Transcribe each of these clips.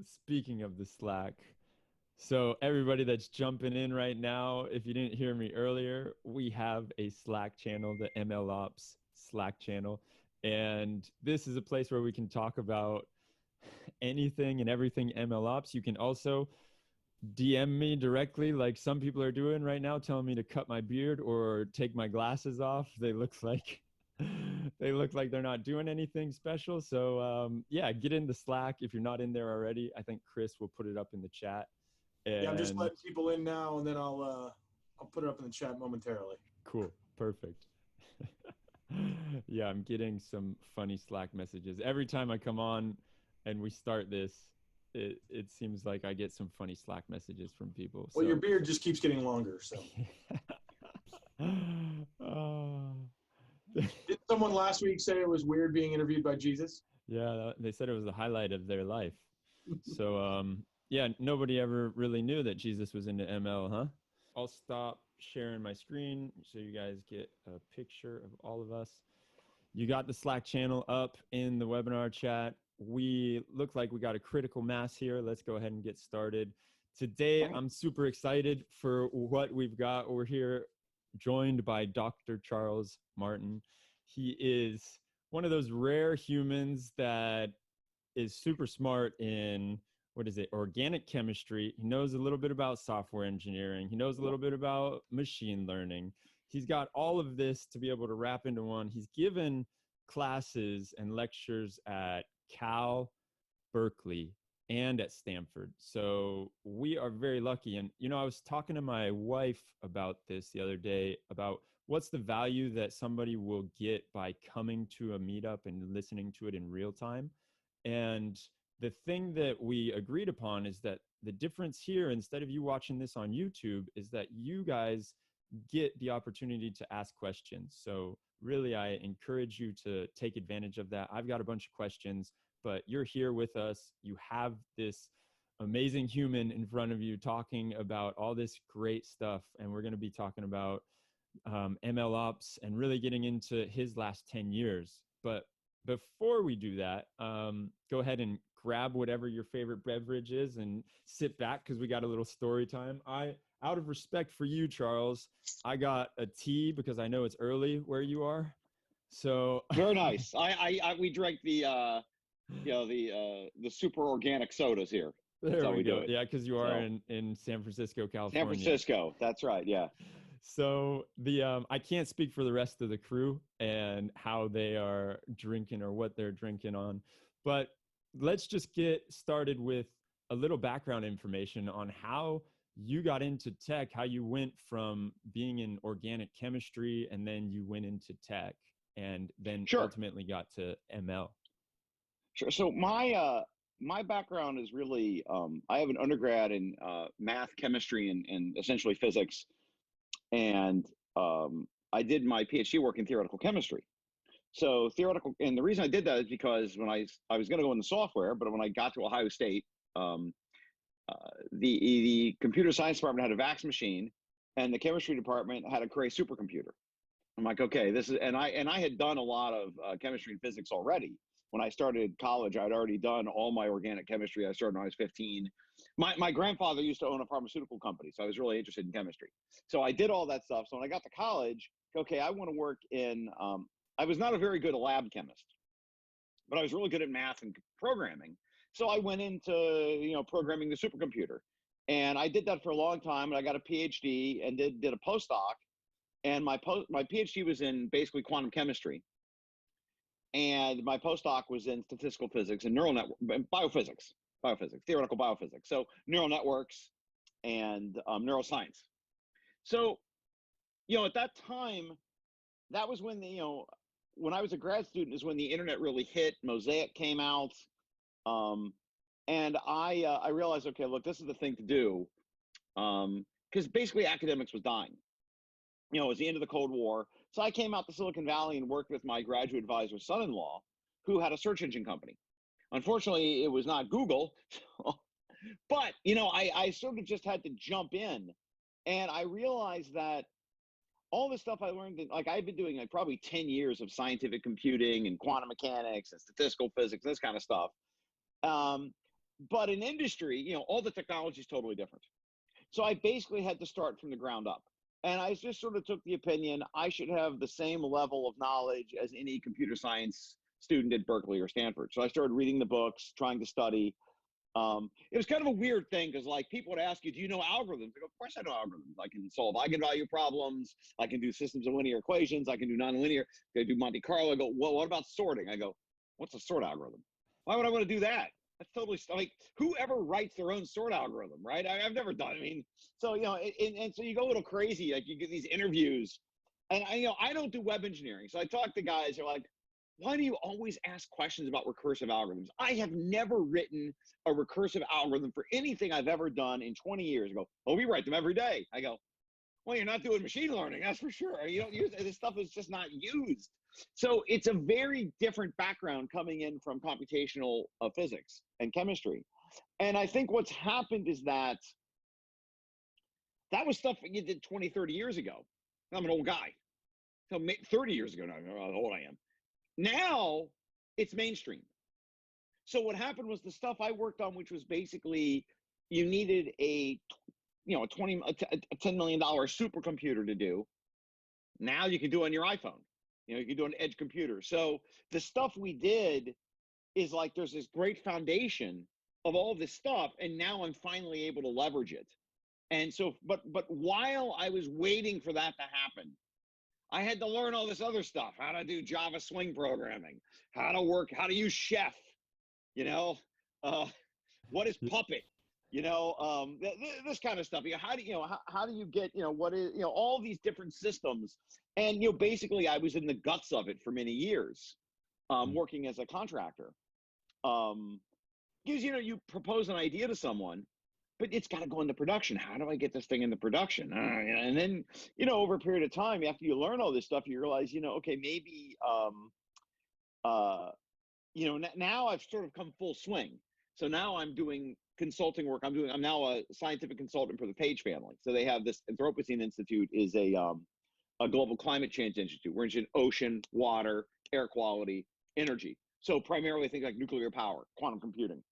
Speaking of the Slack, so everybody that's jumping in right now, if you didn't hear me earlier, we have a Slack channel, the MLOps Slack channel. And this is a place where we can talk about anything and everything MLOps. You can also DM me directly, like some people are doing right now, telling me to cut my beard or take my glasses off. They look like they're not doing anything special. So yeah, get in the Slack if you're not in there already. I think Chris will put it up in the chat. Yeah, I'm just And letting people in now, and then I'll put it up in the chat momentarily. cool, perfect. Yeah, I'm getting some funny Slack messages every time I come on and we start this. It seems like I get some funny Slack messages from people. Well, your So beard just keeps getting longer. So, Oh. did someone last week say it was weird being interviewed by Jesus? Yeah, they said it was the highlight of their life. So, yeah, nobody ever really knew that Jesus was into ML, huh? I'll stop sharing my screen so you guys get a picture of all of us. You got the Slack channel up in the webinar chat. We look like we got a critical mass here. Let's go ahead and get started. Today, I'm super excited for what we've got. We're here joined by Dr. Charles Martin. He is one of those rare humans that is super smart in what is it, organic chemistry. He knows a little bit about software engineering. He knows a little bit about machine learning. He's got all of this to be able to wrap into one. He's given classes and lectures at Cal, Berkeley, and at Stanford. So we are very lucky. And, I was talking to my wife about this the other day about what's the value that somebody will get by coming to a meetup and listening to it in real time. And the thing that we agreed upon is that the difference here, instead of you watching this on YouTube, is that you guys get the opportunity to ask questions. So really, I encourage you to take advantage of that. I've got a bunch of questions, but you're here with us. You have this amazing human in front of you talking about all this great stuff. And we're going to be talking about ML ops and really getting into his last 10 years. But before we do that, go ahead and grab whatever your favorite beverage is and sit back because we got a little story time. Out of respect for you, Charles, I got a tea because I know it's early where you are. So very nice. We drink the super organic sodas here. That's there how we we do go. it. Yeah, because you are So in San Francisco, San California. Francisco. That's right. Yeah. So the I can't speak for the rest of the crew and how they are drinking or what they're drinking on, but let's just get started with a little background information on how you got into tech, how you went from being in organic chemistry and then you went into tech and then Sure. ultimately got to ML. Sure. So my background is really I have an undergrad in math, chemistry, and essentially physics, and I did my PhD work in theoretical chemistry. So theoretical, and the reason I did that is because when I was going to go into software, but when I got to Ohio State, the computer science department had a VAX machine, and the chemistry department had a Cray supercomputer. I'm like, okay, this is, and I had done a lot of chemistry and physics already. When I started college, I'd already done all my organic chemistry. I started when I was 15. My grandfather used to own a pharmaceutical company, so I was really interested in chemistry. So I did all that stuff. So when I got to college, okay, I want to work in. I was not a very good lab chemist, but I was really good at math and programming. So I went into programming the supercomputer, and I did that for a long time. And I got a PhD and did a postdoc, and my PhD was in basically quantum chemistry, and my postdoc was in statistical physics and neural network biophysics, theoretical biophysics. So neural networks and neuroscience. So at that time, that was when when I was a grad student is when the internet really hit. Mosaic came out, and I realized, okay, look, this is the thing to do, because basically academics was dying. It was the end of the Cold War. So I came out to Silicon Valley and worked with my graduate advisor's son-in-law, who had a search engine company. Unfortunately, it was not Google, but I sort of just had to jump in, and I realized that all the stuff I learned, like I've been doing like probably 10 years of scientific computing and quantum mechanics and statistical physics, this kind of stuff. But in industry, all the technology is totally different. So I basically had to start from the ground up. And I just sort of took the opinion I should have the same level of knowledge as any computer science student at Berkeley or Stanford. So I started reading the books, trying to study. It was kind of a weird thing because like people would ask you, do you know algorithms? I go, of course I know algorithms. I can solve eigenvalue problems. I can do systems of linear equations. I can do nonlinear. I do Monte Carlo. I go, well, what about sorting? I go, what's a sort algorithm? Why would I want to do that? That's totally like whoever writes their own sort algorithm, right? I've never done. I mean, so and so you go a little crazy. Like you get these interviews, and I don't do web engineering, so I talk to guys who are like, why do you always ask questions about recursive algorithms? I have never written a recursive algorithm for anything I've ever done in 20 years. I go, oh, we write them every day. I go, well, you're not doing machine learning, that's for sure. You don't use this stuff is just not used. So it's a very different background coming in from computational physics and chemistry. And I think what's happened is that was stuff that you did 20, 30 years ago. I'm an old guy. So 30 years ago now, I don't know how old I am. Now it's mainstream. So what happened was the stuff I worked on, which was basically you needed a $10 million supercomputer to do. Now you can do on your iPhone. You can do an edge computer. So the stuff we did is like there's this great foundation of all this stuff, and now I'm finally able to leverage it. And so, but while I was waiting for that to happen, I had to learn all this other stuff: how to do Java swing programming, how to use Chef, what is Puppet, this kind of stuff. How do you get, what is, all these different systems. And, basically I was in the guts of it for many years, working as a contractor. Because, you propose an idea to someone, but it's got to go into production. How do I get this thing into production? And then, over a period of time, after you learn all this stuff, you realize, okay, maybe, now I've sort of come full swing. So now I'm doing consulting work. I'm now a scientific consultant for the Page family. So they have this Anthropocene Institute is a global climate change institute. We're interested in ocean, water, air quality, energy. So primarily things like nuclear power, quantum computing.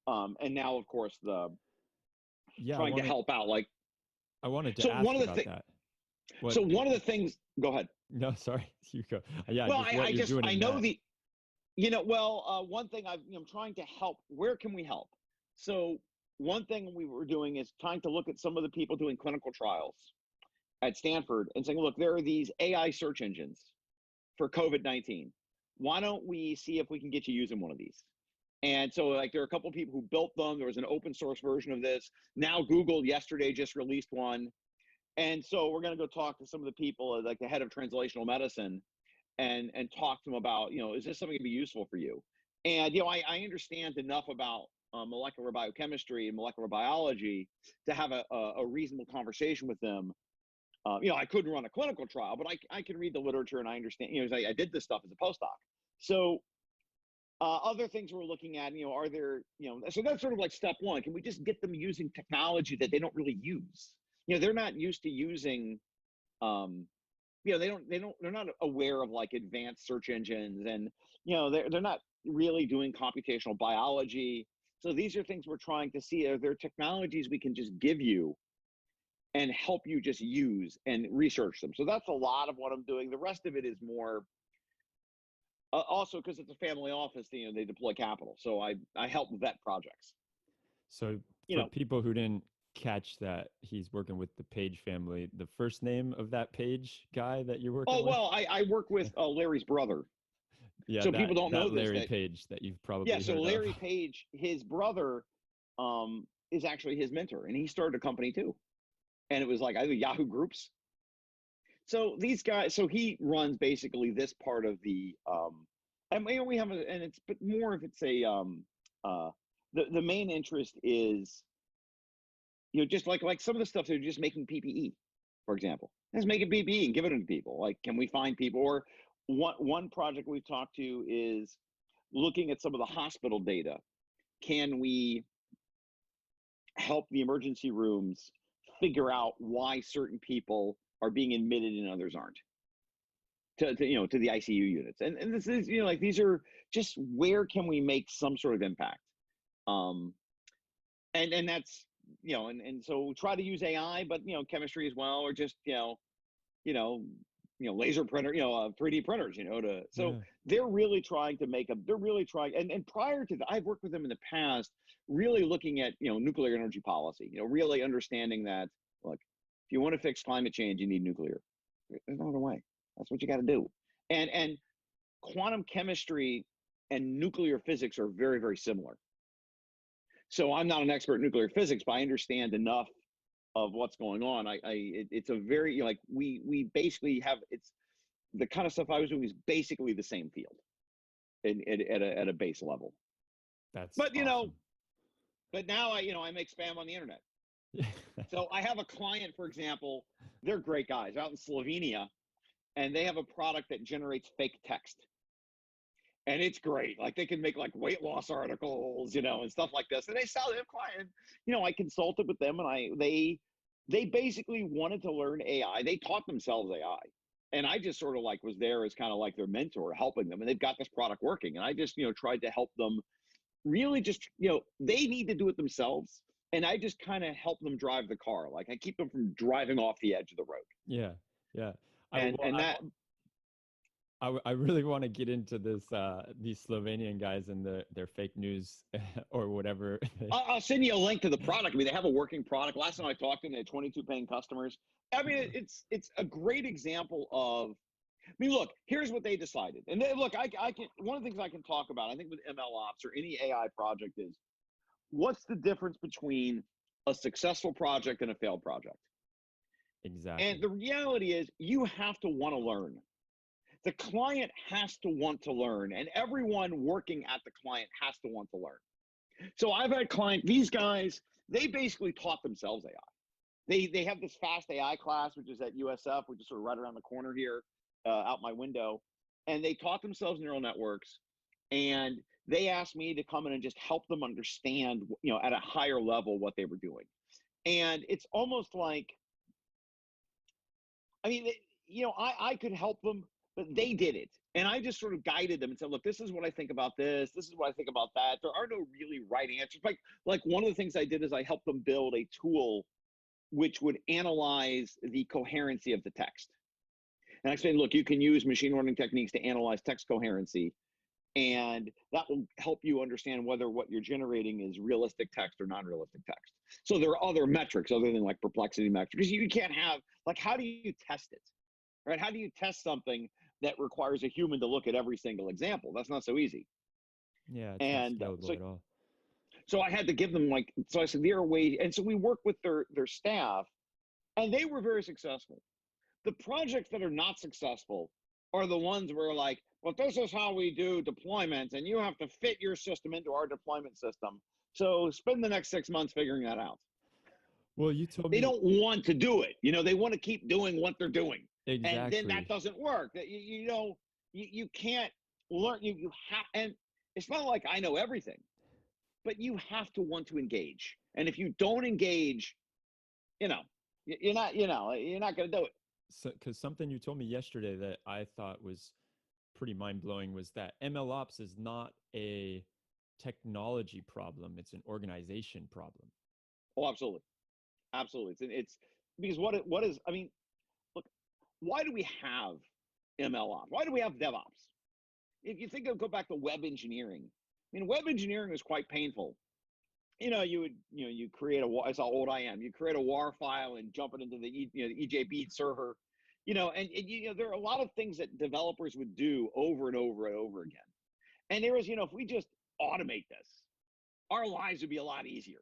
And now, of course, trying to help out. Like, I wanted to ask about that. So one of the things, go ahead. No, sorry, you go. Yeah. Well, I know one thing I'm trying to help. Where can we help? So one thing we were doing is trying to look at some of the people doing clinical trials at Stanford and saying, look, there are these AI search engines for COVID-19. Why don't we see if we can get you using one of these? And so like there are a couple of people who built them. There was an open source version of this. Now Google yesterday just released one. And so we're going to go talk to some of the people, like the head of translational medicine, and talk to them about, is this something that can be useful for you? And, I understand enough about molecular biochemistry and molecular biology to have a reasonable conversation with them. I couldn't run a clinical trial, but I can read the literature and I understand, I did this stuff as a postdoc. So other things we're looking at, are there, so that's sort of like step one. Can we just get them using technology that they don't really use? They're not used to using, they're not aware of like advanced search engines, and, they're not really doing computational biology. So these are things we're trying to see. Are there technologies we can just give you and help you just use and research them? So that's a lot of what I'm doing. The rest of it is more, also because it's a family office, they deploy capital. So I help vet projects. So for people who didn't catch that, he's working with the Page family. The first name of that Page guy that you're working with? Oh, well, I work with Larry's brother. Yeah, so people don't know this. Larry Page that you've probably heard so Larry of. Page, his brother, is actually his mentor, and he started a company too. And it was like either Yahoo Groups. So these guys, so he runs basically this part of the, and we have, but more if it's the main interest is, just like some of the stuff they're just making PPE, for example. Let's make a PPE and give it to people. Like, can we find people? Or one project we've talked to is looking at some of the hospital data. Can we help the emergency rooms figure out why certain people are being admitted and others aren't to the ICU units? And this is, these are just, where can we make some sort of impact? and that's, and so try to use AI, but chemistry as well, or just you know, laser printer, 3D printers, so Yeah. they're really trying to they're really trying, and prior to that, I've worked with them in the past, really looking at, nuclear energy policy, really understanding that, look, if you want to fix climate change, you need nuclear. There's no other way. That's what you got to do. And quantum chemistry and nuclear physics are very, very similar. So I'm not an expert in nuclear physics, but I understand enough of what's going on. It's a very, we basically have, it's the kind of stuff I was doing is basically the same field at a base level. That's But awesome. but now I make spam on the internet. So I have a client, for example, they're great guys out in Slovenia, and they have a product that generates fake text. And it's great. Like, they can make like weight loss articles, and stuff like this. And they sell their client. I consulted with them, and they basically wanted to learn AI. They taught themselves AI. And I just sort of was there as kind of like their mentor, helping them. And they've got this product working. And I just, tried to help them really just, they need to do it themselves. And I just kind of help them drive the car. Like, I keep them from driving off the edge of the road. Yeah. Yeah. I really want to get into this, these Slovenian guys and their fake news or whatever. I'll send you a link to the product. I mean, they have a working product. Last time I talked to them, they had 22 paying customers. I mean, it's a great example of, I mean, look, here's what they decided. And look, I can, one of the things I can talk about, I think with MLOps or any AI project, is what's the difference between a successful project and a failed project? Exactly. And the reality is, you have to want to learn. The client has to want to learn, and everyone working at the client has to want to learn. So I've had these guys, they basically taught themselves AI. They have this fast AI class, which is at USF, which is sort of right around the corner here, out my window. And they taught themselves neural networks, and they asked me to come in and just help them understand, at a higher level, what they were doing. And it's almost like, I mean, I could help them, but they did it. And I just sort of guided them and said, look, this is what I think about this. This is what I think about that. There are no really right answers. Like one of the things I did is I helped them build a tool which would analyze the coherency of the text. And I explained, look, you can use machine learning techniques to analyze text coherency, and that will help you understand whether what you're generating is realistic text or non-realistic text. So there are other metrics other than like perplexity metrics, because you can't have, like, how do you test it, right? How do you test something that requires a human to look at every single example? That's not so easy. Yeah, it's not scalable at all. So I had to give them, so I said, there are ways, and so we work with their staff, and they were very successful. The projects that are not successful are the ones where, like, well, this is how we do deployments, and you have to fit your system into our deployment system. So spend the next 6 months figuring that out. Well, you told me they don't want to do it. They want to keep doing what they're doing. Exactly. And then that doesn't work. You can't learn. You have, and it's not like I know everything, but you have to want to engage. And if you don't engage, you're not going to do it. So, because something you told me yesterday that I thought was pretty mind-blowing was that MLOps is not a technology problem, it's an organization problem. Oh, absolutely. Absolutely. It's because what is, I mean, look, why do we have MLOps? Why do we have DevOps? If you go back to web engineering, I mean, web engineering was quite painful. You create it's how old I am. You create a WAR file and jump it into the EJB server, and there are a lot of things that developers would do over and over and over again. And there is, if we just automate this, our lives would be a lot easier.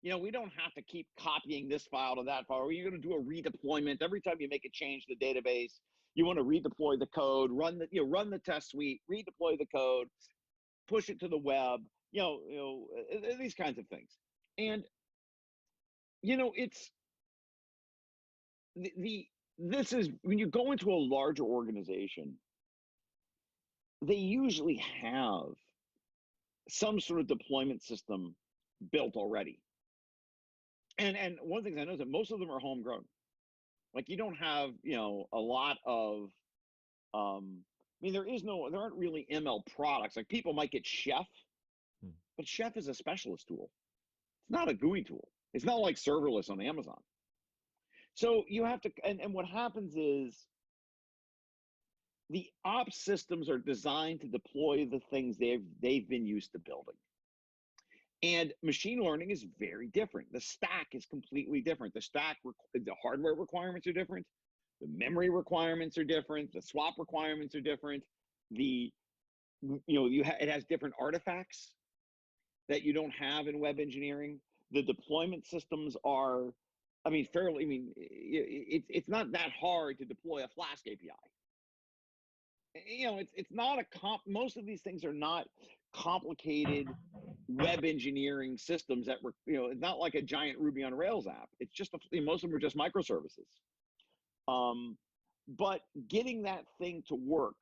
We don't have to keep copying this file to that file. Or you're going to do a redeployment every time you make a change to the database. You want to redeploy the code, run the test suite, redeploy the code, push it to the web. These kinds of things. And it's this is when you go into a larger organization, they usually have some sort of deployment system built already. And one of the things I know is that most of them are homegrown. Like, you don't have, a lot of, I mean, there aren't really ML products. Like, people might get Chef, but Chef is a specialist tool. not a GUI tool. It's not like serverless on Amazon. So you have to, and what happens is the ops systems are designed to deploy the things they've been used to building. And machine learning is very different. The stack is completely different. The hardware requirements are different. The memory requirements are different. The swap requirements are different. It has different artifacts that you don't have in web engineering. The deployment systems are, it's not that hard to deploy a Flask API. It's not most of these things are not complicated web engineering systems that were, it's not like a giant Ruby on Rails app. It's just, most of them are just microservices. But getting that thing to work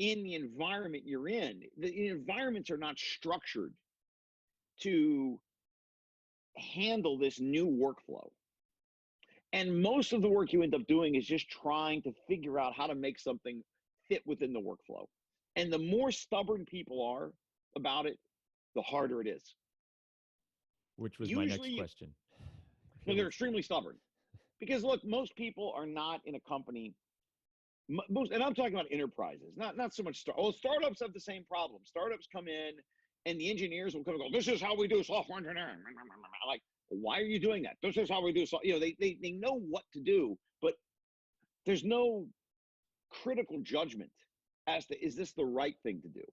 in the environment you're in, the environments are not structured to handle this new workflow. And most of the work you end up doing is just trying to figure out how to make something fit within the workflow. And the more stubborn people are about it, the harder it is. Which was my next question. No, they're extremely stubborn. Because look, most people are not in a company, and I'm talking about enterprises, not so much startups have the same problem. Startups come in and the engineers will come and go, this is how we do software engineering. Like, why are you doing that? This is how we do software. They know what to do, but there's no critical judgment as to, is this the right thing to do?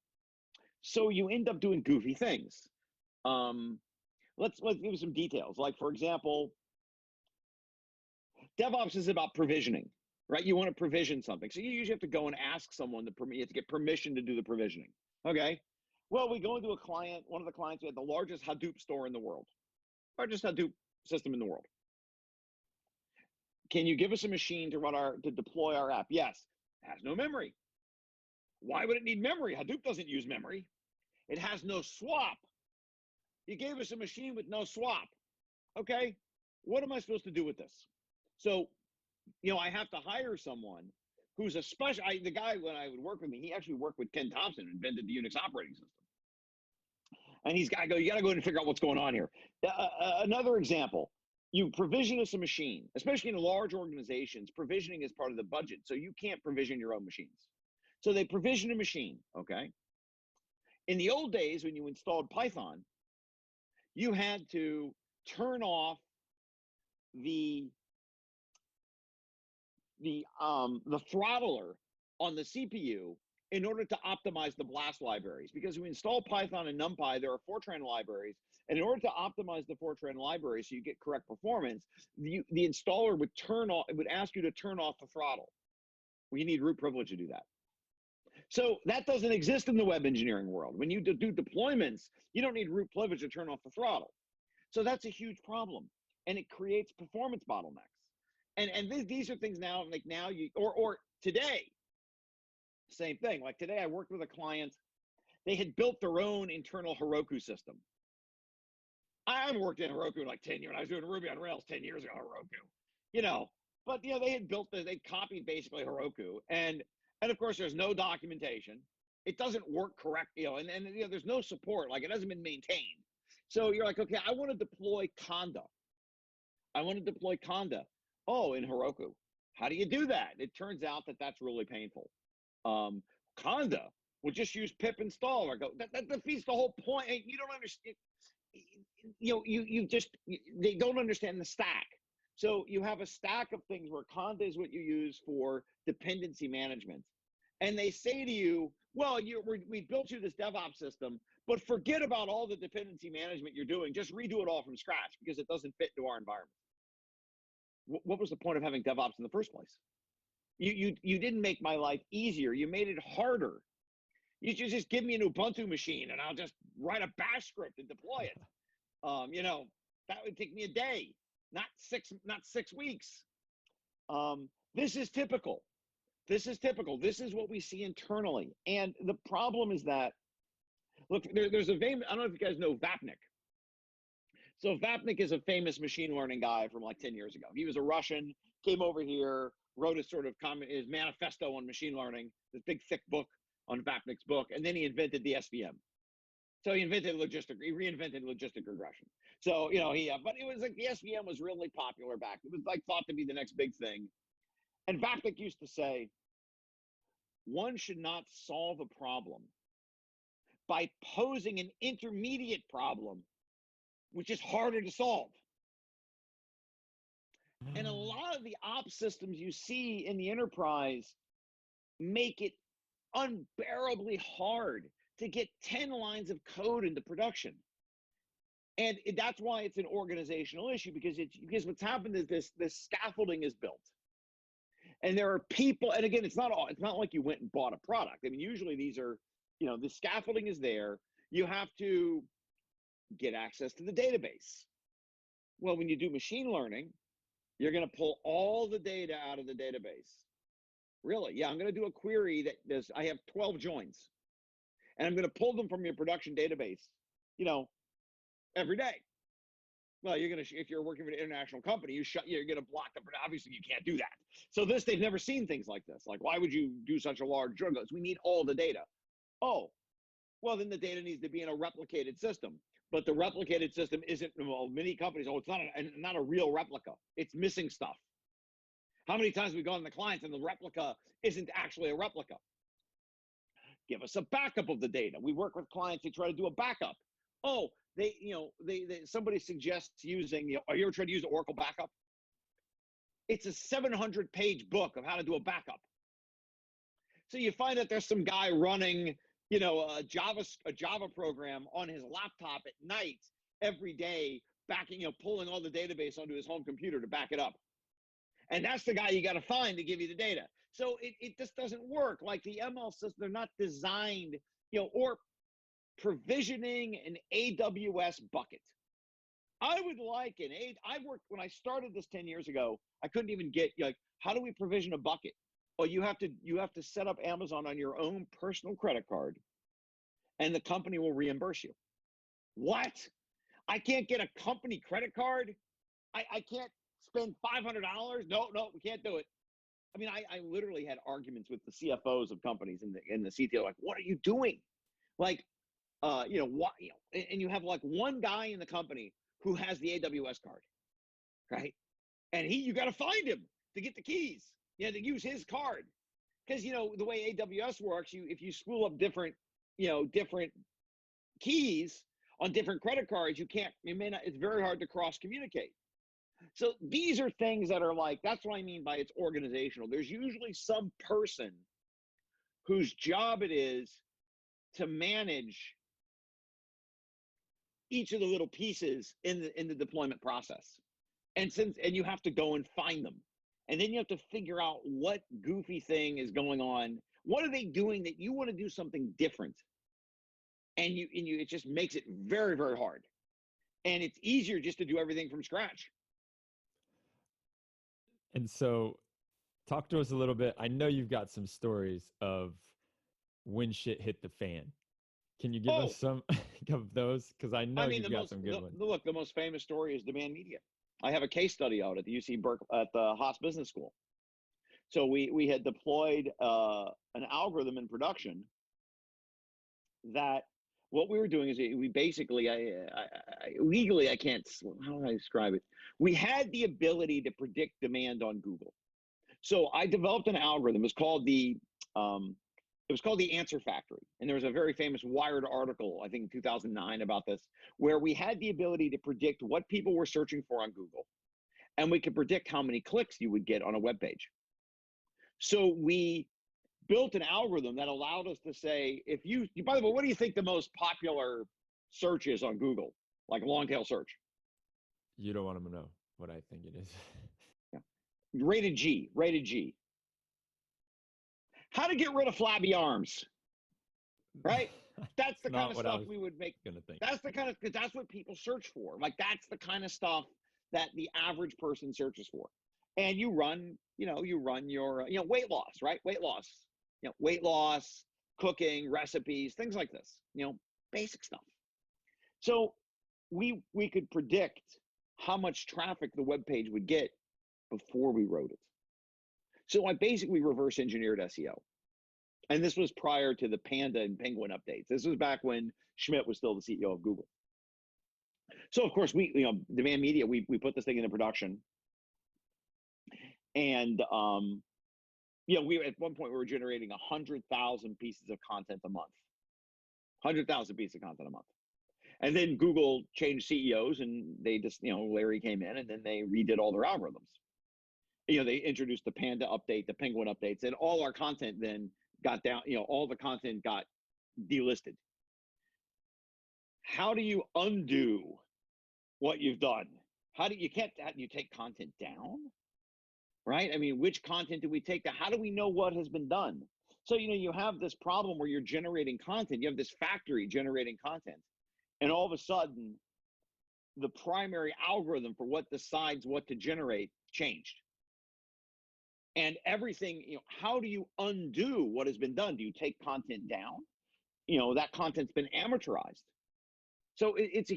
So you end up doing goofy things. Let's give some details. Like, for example, DevOps is about provisioning, right? You want to provision something. So you usually have to go and ask someone to get permission to do the provisioning. Okay. Well, we go into a client, one of the clients, we had the largest Hadoop store in the world, largest Hadoop system in the world. Can you give us a machine to deploy our app? Yes. It has no memory. Why would it need memory? Hadoop doesn't use memory. It has no swap. You gave us a machine with no swap. Okay. What am I supposed to do with this? So, I have to hire someone who's a special, the guy when I would work with me, he actually worked with Ken Thompson, who invented the Unix operating system. And you got to go in and figure out what's going on here. Another example, you provision us a machine, especially in large organizations, provisioning is part of the budget. So you can't provision your own machines. So they provision a machine, okay? In the old days, when you installed Python, you had to turn off the throttler on the CPU in order to optimize the BLAST libraries. Because when we install Python and NumPy, there are Fortran libraries. And in order to optimize the Fortran library so you get correct performance, the installer would ask you to turn off the throttle. Well, you need root privilege to do that. So that doesn't exist in the web engineering world. When you do deployments, you don't need root privilege to turn off the throttle. So that's a huge problem. And it creates performance bottlenecks. And these are things now, like now or today, same thing. Like today I worked with a client, they had built their own internal Heroku system. I haven't worked in Heroku in like 10 years. I was doing Ruby on Rails 10 years ago, Heroku, but they had they copied basically Heroku. And of course there's no documentation. It doesn't work correctly, and there's no support, like it hasn't been maintained. So you're like, okay, I want to deploy Conda. Oh, in Heroku. How do you do that? It turns out that that's really painful. Conda will just use pip install or go. That defeats the whole point. You don't understand. They don't understand the stack. So you have a stack of things where Conda is what you use for dependency management, and they say to you, well, we built you this DevOps system, but forget about all the dependency management you're doing. Just redo it all from scratch because it doesn't fit into our environment. What was the point of having DevOps in the first place? You didn't make my life easier. You made it harder. You should just give me an Ubuntu machine and I'll just write a bash script and deploy it. That would take me a day, not 6 weeks. This is typical. This is what we see internally. And the problem is that, look, there's a famous, I don't know if you guys know Vapnik. So Vapnik is a famous machine learning guy from like 10 years ago. He was a Russian, came over here, wrote a sort of his manifesto on machine learning, this big thick book on Vapnik's book, and then he invented the SVM. So he reinvented logistic regression. So, but it was like the SVM was really popular back. It was like thought to be the next big thing. And Vaclav used to say, one should not solve a problem by posing an intermediate problem, which is harder to solve. And a lot of the ops systems you see in the enterprise make it unbearably hard to get 10 lines of code into production. And that's why it's an organizational issue, because what's happened is this scaffolding is built. And there are people, and again, it's not like you went and bought a product. I mean, usually these are, the scaffolding is there. You have to get access to the database. Well, when you do machine learning, you're going to pull all the data out of the database. Really? Yeah, I'm going to do a query I have 12 joins, and I'm going to pull them from your production database, every day. Well, if you're working for an international company, you're going to block them. Obviously, you can't do that. So they've never seen things like this. Like, why would you do such a large join? We need all the data. Oh, well, then the data needs to be in a replicated system. But the replicated system isn't, many companies, it's not a real replica. It's missing stuff. How many times have we gone to the clients and the replica isn't actually a replica? Give us a backup of the data. We work with clients, they try to do a backup. Oh, somebody suggests using, are you ever tried to use Oracle backup? It's a 700-page book of how to do a backup. So you find that there's some guy running, a Java program on his laptop at night every day, pulling all the database onto his home computer to back it up. And that's the guy you got to find to give you the data. So it just doesn't work. Like the ML systems, they're not designed, or provisioning an AWS bucket. I would like when I started this 10 years ago, I couldn't even get, how do we provision a bucket? Well, you have to set up Amazon on your own personal credit card, and the company will reimburse you. What? I can't get a company credit card? I can't spend $500? No, we can't do it. I mean, I literally had arguments with the CFOs of companies and the CTO, like, what are you doing? Like, and you have like one guy in the company who has the AWS card, right? And you got to find him to get the keys. To use his card, because the way AWS works, if you spool up different keys on different credit cards, it's very hard to cross communicate. So these are things that are like, that's what I mean by it's organizational. There's usually some person whose job it is to manage each of the little pieces in the deployment process. And you have to go and find them. And then you have to figure out what goofy thing is going on. What are they doing that you want to do something different? And it just makes it very, very hard. And it's easier just to do everything from scratch. And so talk to us a little bit. I know you've got some stories of when shit hit the fan. Can you give us some of those? Because I know you've got some good ones. Look, the most famous story is demand media. I have a case study out at the UC at the Haas Business School. So we had deployed an algorithm in production that what we were doing is we basically, legally, I can't, how do I describe it? We had the ability to predict demand on Google. So I developed an algorithm. It was called the Answer Factory. And there was a very famous Wired article, I think in 2009 about this, where we had the ability to predict what people were searching for on Google. And we could predict how many clicks you would get on a web page. So we built an algorithm that allowed us to say, by the way, what do you think the most popular search is on Google? Like long tail search. You don't want them to know what I think it is. Yeah. Rated G. How to get rid of flabby arms, right? That's the kind of stuff we would make. That's that's what people search for. Like that's the kind of stuff that the average person searches for. And you run your, weight loss, right? Weight loss, cooking, recipes, things like this, basic stuff. So we could predict how much traffic the web page would get before we wrote it. So I basically reverse engineered SEO. And this was prior to the Panda and Penguin updates. This was back when Schmidt was still the CEO of Google. So of course we, Demand Media, we put this thing into production. And we at one point we were generating 100,000 pieces of content a month. 100,000 pieces of content a month. And then Google changed CEOs, and they just, Larry came in, and then they redid all their algorithms. They introduced the Panda update, the Penguin updates, and all our content then got down, all the content got delisted. How do you undo what you've done? You take content down, right? I mean, which content do we take down? How do we know what has been done? So, you have this problem where you're generating content. You have this factory generating content. And all of a sudden, the primary algorithm for what decides what to generate changed. And everything, how do you undo what has been done? Do you take content down? That content's been amortized. So it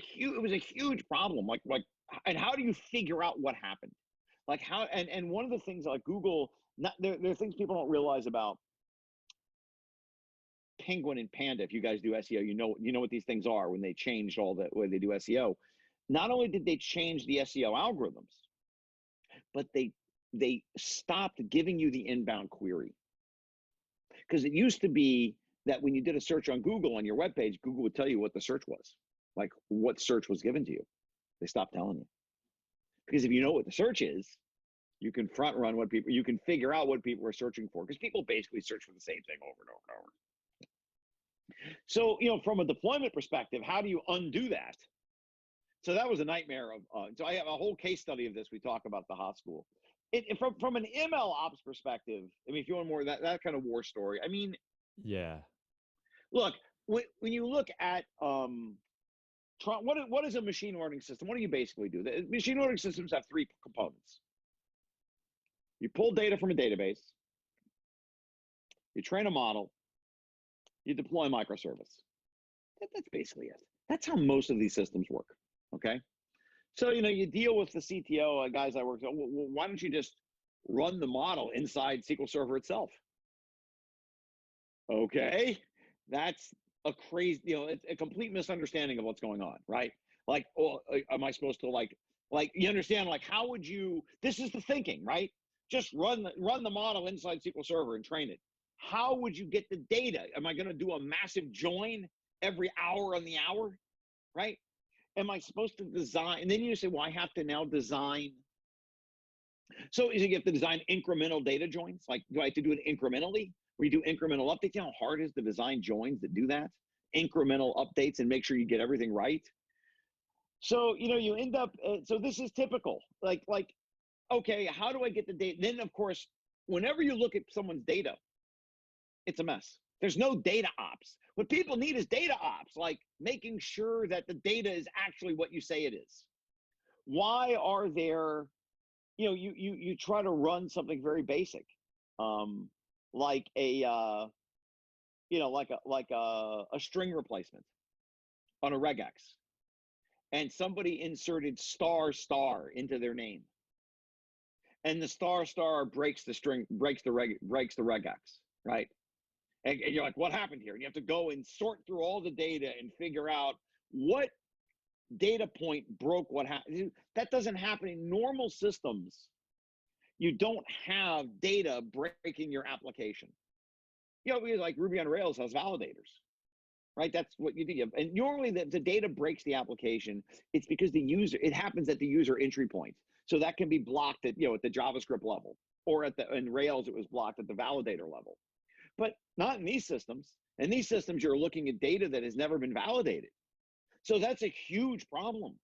was a huge problem. And how do you figure out what happened? And one of the things like Google, there are things people don't realize about Penguin and Panda. If you guys do SEO, you know what these things are when they changed all the way they do SEO. Not only did they change the SEO algorithms, but they stopped giving you the inbound query. Because it used to be that when you did a search on Google on your webpage, Google would tell you what the search was, like what search was given to you. They stopped telling you. Because if you know what the search is, you can front run you can figure out what people are searching for, because people basically search for the same thing over and over and over. So, from a deployment perspective, how do you undo that? So that was a nightmare so I have a whole case study of this. We talk about the hot school. From an MLOps perspective, I mean, if you want more of that kind of war story, I mean, yeah. Look, when you look at what is a machine learning system? What do you basically do? The machine learning systems have three components. You pull data from a database, you train a model, you deploy a microservice. That's basically it. That's how most of these systems work, okay? So, you deal with the CTO, guys I work with, well, why don't you just run the model inside SQL Server itself? Okay, that's a crazy, it's a complete misunderstanding of what's going on, right? Like, am I supposed to you understand, how would you, this is the thinking, right? Just run the model inside SQL Server and train it. How would you get the data? Am I going to do a massive join every hour on the hour, right? Am I supposed to design? And then you say, well, I have to now design. So you have to design incremental data joins. Like, do I have to do it incrementally? Where you do incremental updates? You know how hard it is to design joins that do that? Incremental updates and make sure you get everything right. So, you end up, so this is typical. Okay, how do I get the data? Then, of course, whenever you look at someone's data, it's a mess. There's no data ops. What people need is data ops, like making sure that the data is actually what you say it is. Why are there, you try to run something very basic, like a string replacement on a regex, and somebody inserted * into their name, and the * breaks the string, breaks the regex, right? And you're like, what happened here? And you have to go and sort through all the data and figure out what data point broke what happened. That doesn't happen in normal systems. You don't have data breaking your application. Like Ruby on Rails has validators, right? That's what you do. And normally the data breaks the application. It's because it happens at the user entry point. So that can be blocked at, at the JavaScript level, or in Rails, it was blocked at the validator level. But not in these systems. In these systems, you're looking at data that has never been validated. So that's a huge problem.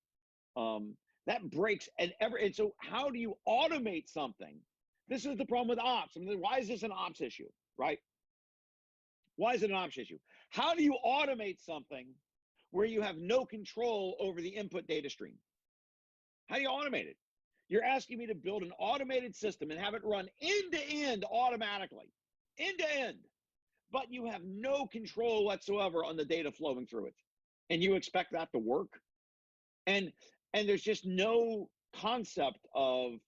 That breaks, and so how do you automate something? This is the problem with ops. I mean, why is this an ops issue, right? Why is it an ops issue? How do you automate something where you have no control over the input data stream? How do you automate it? You're asking me to build an automated system and have it run end to end automatically. End to end, but you have no control whatsoever on the data flowing through it, and you expect that to work, and there's just no concept of,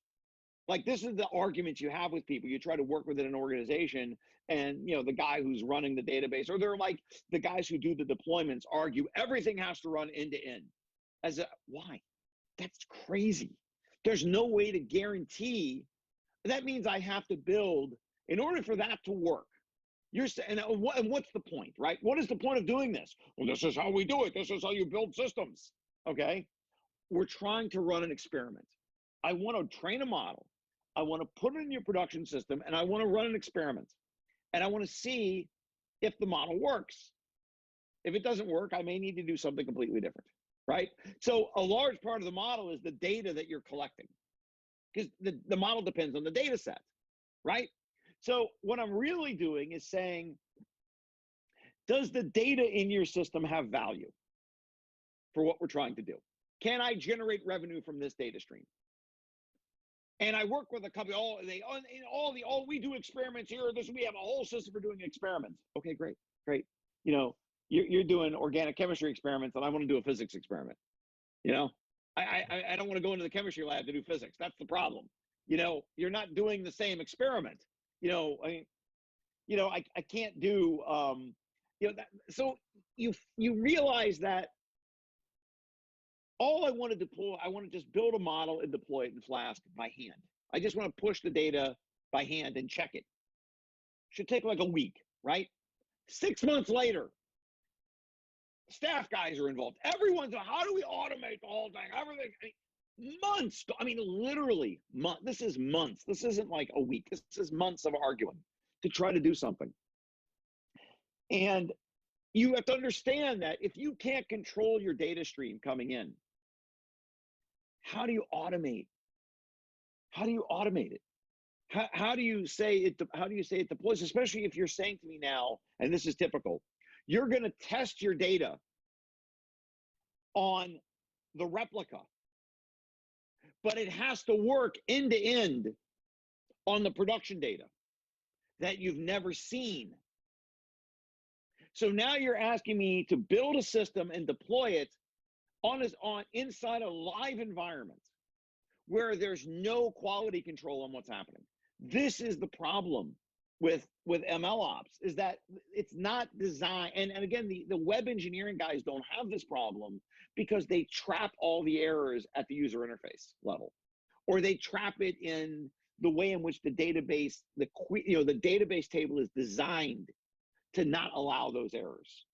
like, this is the argument you have with people. You try to work within an organization, and the guy who's running the database, or they're like the guys who do the deployments argue everything has to run end to end. Why? That's crazy. There's no way to guarantee. That means I have to build, in order for that to work. And what's the point, right? What is the point of doing this? Well, this is how we do it. This is how you build systems. Okay. We're trying to run an experiment. I want to train a model. I want to put it in your production system, and I want to run an experiment. And I want to see if the model works. If it doesn't work, I may need to do something completely different, right? So a large part of the model is the data that you're collecting, because the model depends on the data set, right? So what I'm really doing is saying, does the data in your system have value for what we're trying to do? Can I generate revenue from this data stream? And I work with a company, we do experiments here. We have a whole system for doing experiments. Okay, great. You're doing organic chemistry experiments, and I want to do a physics experiment. I don't want to go into the chemistry lab to do physics. That's the problem. You're not doing the same experiment. I can't do. So you realize that all I want to deploy, I want to just build a model and deploy it in Flask by hand. I just want to push the data by hand and check it. Should take like a week, right? 6 months later, staff guys are involved. Everyone's, how do we automate the whole thing? Everything. Months. Literally months. This is months. This isn't like a week. This is months of arguing to try to do something. And you have to understand that if you can't control your data stream coming in, how do you automate? How do you automate it? How do you say it? How do you say it deploys? Especially if you're saying to me now, and this is typical, you're going to test your data on the replica, but it has to work end to end on the production data that you've never seen. So now you're asking me to build a system and deploy it inside a live environment where there's no quality control on what's happening. This is the problem with MLOps, is that it's not designed. And again, the web engineering guys don't have this problem because they trap all the errors at the user interface level, or they trap it in the way in which the database, the database table is designed to not allow those errors.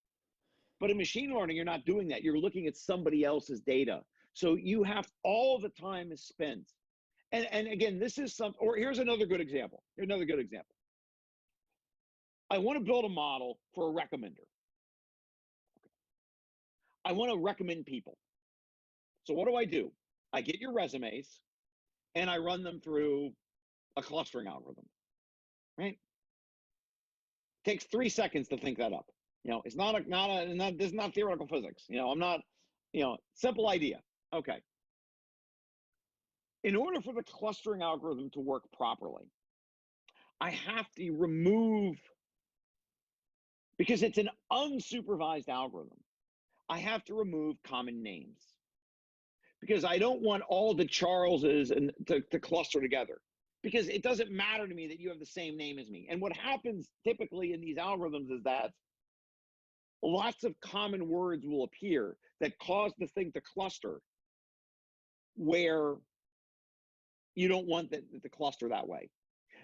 But in machine learning, you're not doing that. You're looking at somebody else's data. So you have, all the time is spent. And again, this is here's another good example. I want to build a model for a recommender. I want to recommend people. So what do? I get your resumes and I run them through a clustering algorithm, right? Takes 3 seconds to think that up. It's this is not theoretical physics. I'm not, simple idea. Okay. In order for the clustering algorithm to work properly, I have to remove, because it's an unsupervised algorithm, I have to remove common names, because I don't want all the Charleses to cluster together, because it doesn't matter to me that you have the same name as me. And what happens typically in these algorithms is that lots of common words will appear that cause the thing to cluster where you don't want the cluster that way.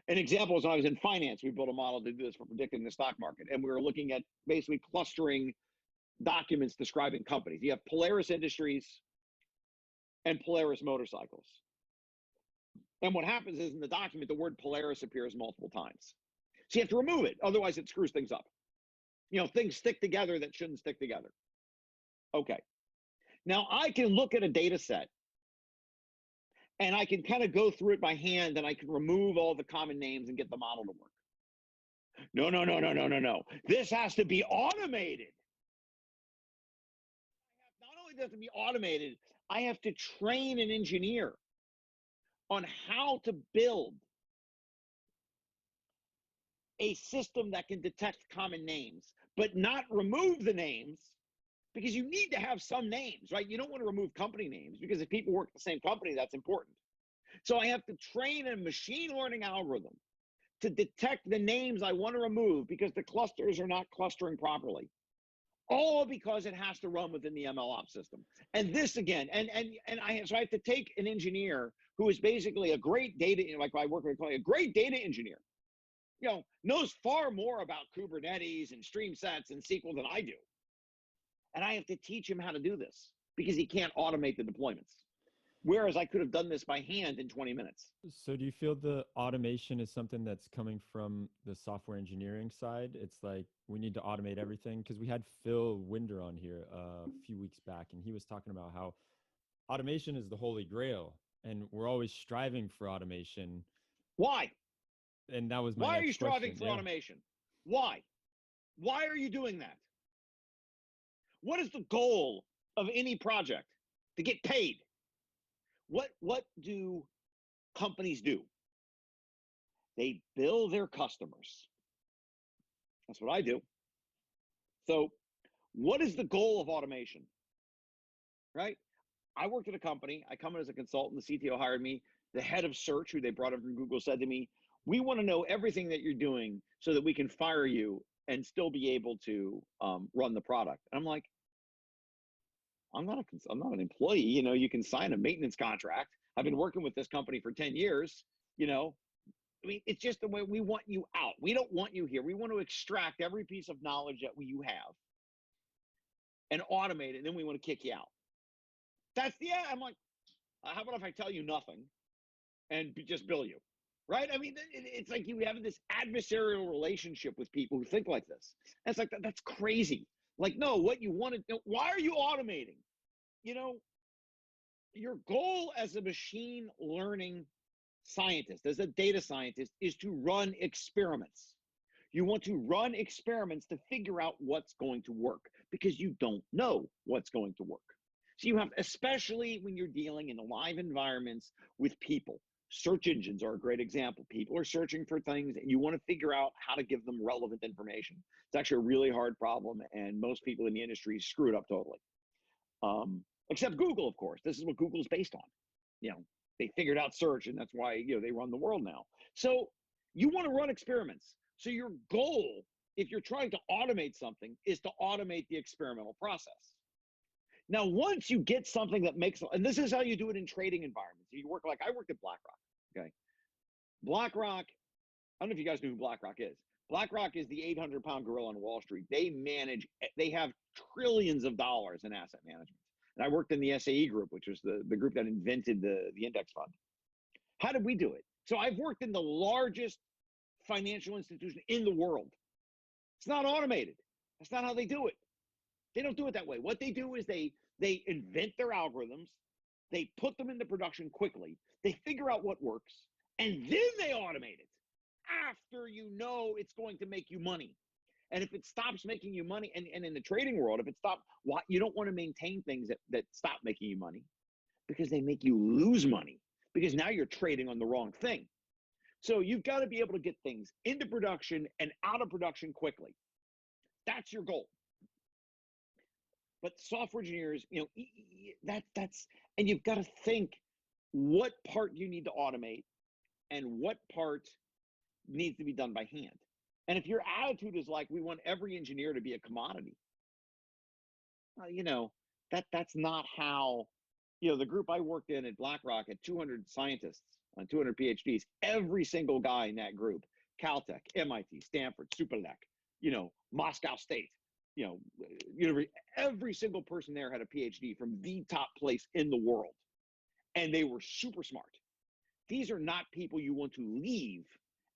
An example is when I was in finance, we built a model to do this for predicting the stock market. And we were looking at basically clustering documents describing companies. You have Polaris Industries and Polaris Motorcycles. And what happens is in the document, the word Polaris appears multiple times. So you have to remove it. Otherwise, it screws things up. Things stick together that shouldn't stick together. Okay. Now I can look at a data set and I can kind of go through it by hand, and I can remove all the common names and get the model to work. No. This has to be automated. Not only does it have to be automated, I have to train an engineer on how to build a system that can detect common names, but not remove the names, because you need to have some names, right? You don't want to remove company names, because if people work at the same company, that's important. So I have to train a machine learning algorithm to detect the names I want to remove because the clusters are not clustering properly. All because it has to run within the MLOps system. And this again, so I have to take an engineer who is basically a great data, like I work with a great data engineer, knows far more about Kubernetes and stream sets and SQL than I do. And I have to teach him how to do this because he can't automate the deployments. Whereas I could have done this by hand in 20 minutes. So do you feel the automation is something that's coming from the software engineering side? It's like we need to automate everything, because we had Phil Winder on here a few weeks back, and he was talking about how automation is the holy grail, and we're always striving for automation. Why? And that was my Why are you next striving question. for automation? Why? Why are you doing that? What is the goal of any project? To get paid. What do companies do? They bill their customers. That's what I do. So what is the goal of automation? Right? I worked at a company. I come in as a consultant. The CTO hired me. The head of search, who they brought in from Google, said to me, we want to know everything that you're doing so that we can fire you and still be able to run the product. And I'm like, I'm not an employee. You can sign a maintenance contract. I've been working with this company for 10 years. I mean, it's just the way we want you out. We don't want you here. We want to extract every piece of knowledge that you have and automate it. And then we want to kick you out. I'm like, how about if I tell you nothing and just bill you? Right? I mean, it's like you have this adversarial relationship with people who think like this. And it's like, that's crazy. Like, no, what you want to, why are you automating? Your goal as a machine learning scientist, as a data scientist, is to run experiments. You want to run experiments to figure out what's going to work because you don't know what's going to work. So you have, especially when you're dealing in live environments with people. Search engines are a great example. People are searching for things and you want to figure out how to give them relevant information. It's actually a really hard problem, and most people in the industry screw it up totally. Except Google, of course. This is what Google is based on. They figured out search, and that's why they run the world now. So you want to run experiments. So your goal, if you're trying to automate something, is to automate the experimental process. Now, once you get something that makes, and this is how you do it in trading environments. You work I worked at Blackrock. Okay, Blackrock. I don't know if you guys know who Blackrock is. Blackrock is the 800-pound gorilla on Wall Street. They have trillions of dollars in asset management. And I worked in the SAE group, which was the group that invented the index fund. How did we do it? So I've worked in the largest financial institution in the world. It's not automated. That's not how they do it. They don't do it that way. What they do is they invent their algorithms, they put them into production quickly, they figure out what works, and then they automate it after it's going to make you money. And if it stops making you money, and in the trading world, if it stops, you don't want to maintain things that stop making you money because they make you lose money because now you're trading on the wrong thing. So you've got to be able to get things into production and out of production quickly. That's your goal. But software engineers, and you've got to think what part you need to automate and what part needs to be done by hand. And if your attitude is like, we want every engineer to be a commodity, that's not how, the group I worked in at Blackrock had 200 scientists on 200 PhDs. Every single guy in that group, Caltech, MIT, Stanford, Superdec, Moscow State, every single person there had a PhD from the top place in the world. And they were super smart. These are not people you want to leave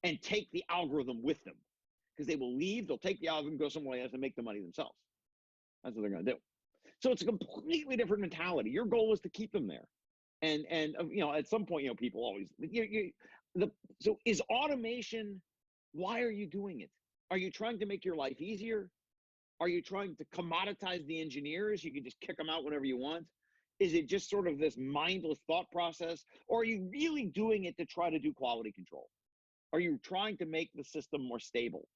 and take the algorithm with them, because they will leave, they'll take the algorithm, go somewhere else and make the money themselves. That's what they're going to do. So it's a completely different mentality. Your goal is to keep them there. And at some point, people always, so is automation, why are you doing it? Are you trying to make your life easier? Are you trying to commoditize the engineers? You can just kick them out whenever you want. Is it just sort of this mindless thought process? Or are you really doing it to try to do quality control? Are you trying to make the system more stable?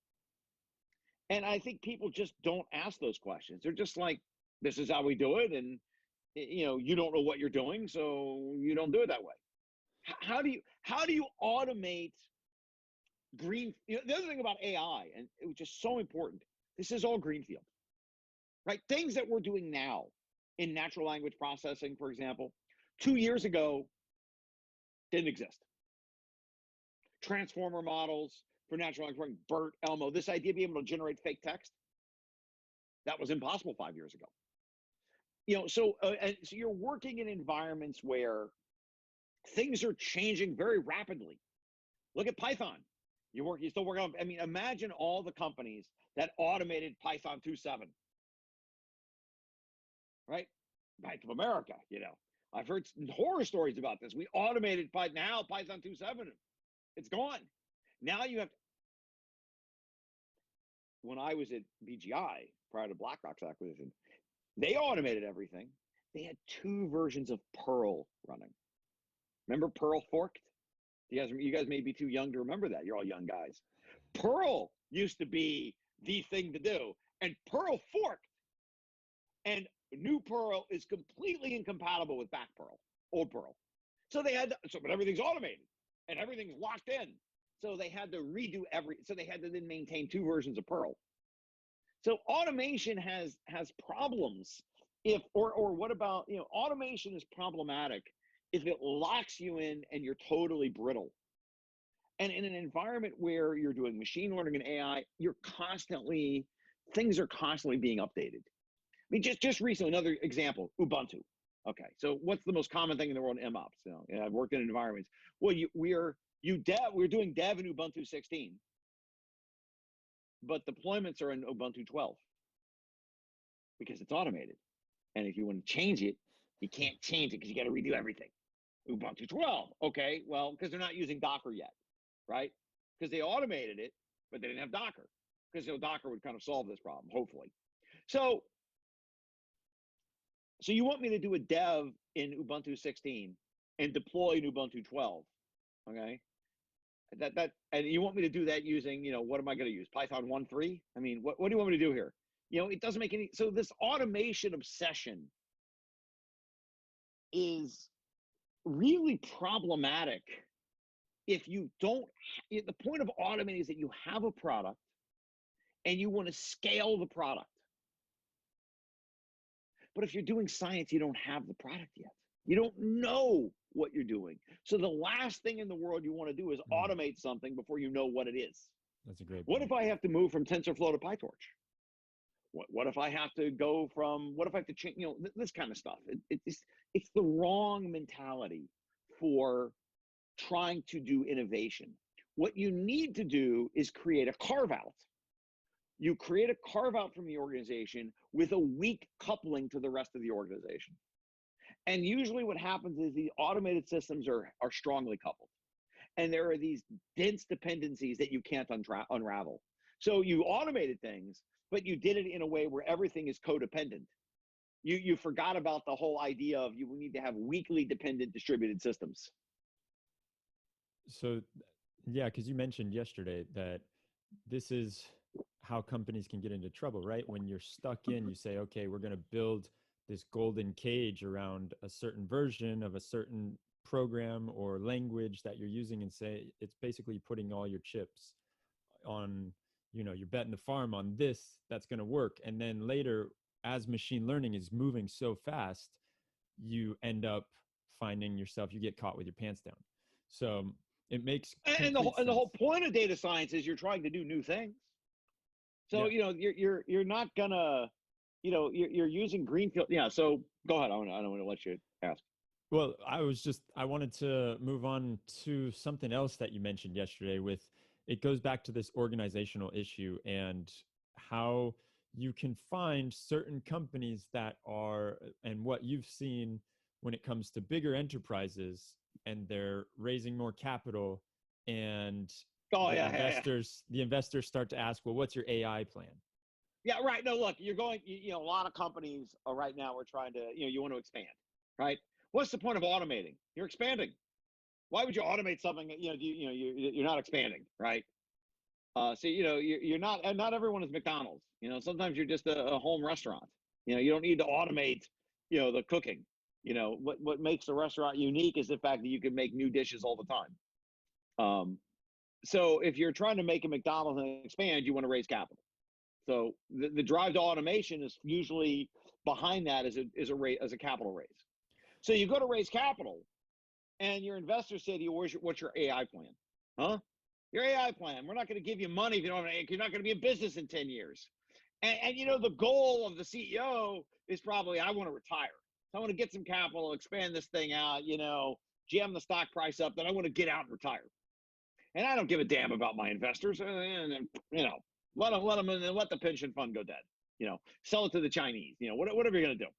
And I think people just don't ask those questions. They're just like, this is how we do it. And, you don't know what you're doing, so you don't do it that way. How do you automate the other thing about AI, and which is so important, this is all greenfield, right? Things that we're doing now in natural language processing, for example, 2 years ago didn't exist. Transformer models for natural language, BERT, Elmo, this idea of being able to generate fake text, that was impossible 5 years ago. So you're working in environments where things are changing very rapidly. Look at Python. You're still working on, imagine all the companies that automated Python 2.7, right? Bank of America, I've heard horror stories about this. We automated Python, now Python 2.7, it's gone. Now you have, when I was at BGI, prior to Blackrock's acquisition, they automated everything. They had 2 versions of Perl running. Remember Perl forked? You guys may be too young to remember that. You're all young guys. Perl used to be the thing to do, and Perl forked. And new Perl is completely incompatible with back Perl, old Perl. So but everything's automated and everything's locked in. So they had to redo so they had to then maintain 2 versions of Perl. So automation has problems or what about, automation is problematic if it locks you in and you're totally brittle. And in an environment where you're doing machine learning and AI, things are constantly being updated. Just recently, another example, Ubuntu. Okay, so what's the most common thing in the world in MLOps? I've worked in environments. Well, we're doing dev in Ubuntu 16, but deployments are in Ubuntu 12 because it's automated. And if you want to change it, you can't change it because you got to redo everything. Ubuntu 12, okay, well, because they're not using Docker yet, right? Because they automated it, but they didn't have Docker, because Docker would kind of solve this problem, hopefully. So you want me to do a dev in Ubuntu 16 and deploy in Ubuntu 12, okay? And you want me to do that using, what am I going to use? Python 1.3? What do you want me to do here? It doesn't make any, so this automation obsession is really problematic if you don't. The point of automating is that you have a product and you want to scale the product. But if you're doing science, you don't have the product yet. You don't know what you're doing. So the last thing in the world you want to do is automate something before you know what it is. That's a great point. What if I have to move from TensorFlow to PyTorch? What if I have to go from, what if I have to change, this kind of stuff. It's the wrong mentality for trying to do innovation. What you need to do is create a carve-out. You create a carve-out from the organization with a weak coupling to the rest of the organization. And usually what happens is the automated systems are strongly coupled. And there are these dense dependencies that you can't unravel. So you automated things, but you did it in a way where everything is codependent. You forgot about the whole idea of we need to have weakly dependent distributed systems. So, yeah, because you mentioned yesterday that this is how companies can get into trouble, right? When you're stuck in, you say, okay, we're going to build this golden cage around a certain version of a certain program or language that you're using, and say it's basically putting all your chips on, you're betting the farm on this, that's going to work. And then later, as machine learning is moving so fast, you end up finding yourself, you get caught with your pants down. So it makes and the whole point of data science is you're trying to do new things. So you're not gonna, you're using greenfield. Yeah. So go ahead. I don't want to let you ask. Well, I wanted to move on to something else that you mentioned yesterday. It goes back to this organizational issue and how you can find certain companies that are, and what you've seen when it comes to bigger enterprises, and they're raising more capital, and the investors start to ask, well, what's your AI plan? Yeah, right. No, look, you're going, a lot of companies right now are trying to, you want to expand, right? What's the point of automating? You're expanding. Why would you automate something that, you're not expanding, right? So, you're not, and not everyone is McDonald's. Sometimes you're just a home restaurant. You don't need to automate, the cooking. What makes a restaurant unique is the fact that you can make new dishes all the time. So if you're trying to make a McDonald's and expand, you want to raise capital. So the drive to automation is usually behind that as a capital raise. So you go to raise capital, and your investors say to you, "What's your AI plan?" Huh? Your AI plan. We're not going to give you money if you don't have you're not going to be in business in 10 years. And the goal of the CEO is probably, I want to retire. So I want to get some capital, expand this thing out, jam the stock price up, then I want to get out and retire. And I don't give a damn about my investors. Let them and let the pension fund go dead. Sell it to the Chinese. Whatever you're going to do.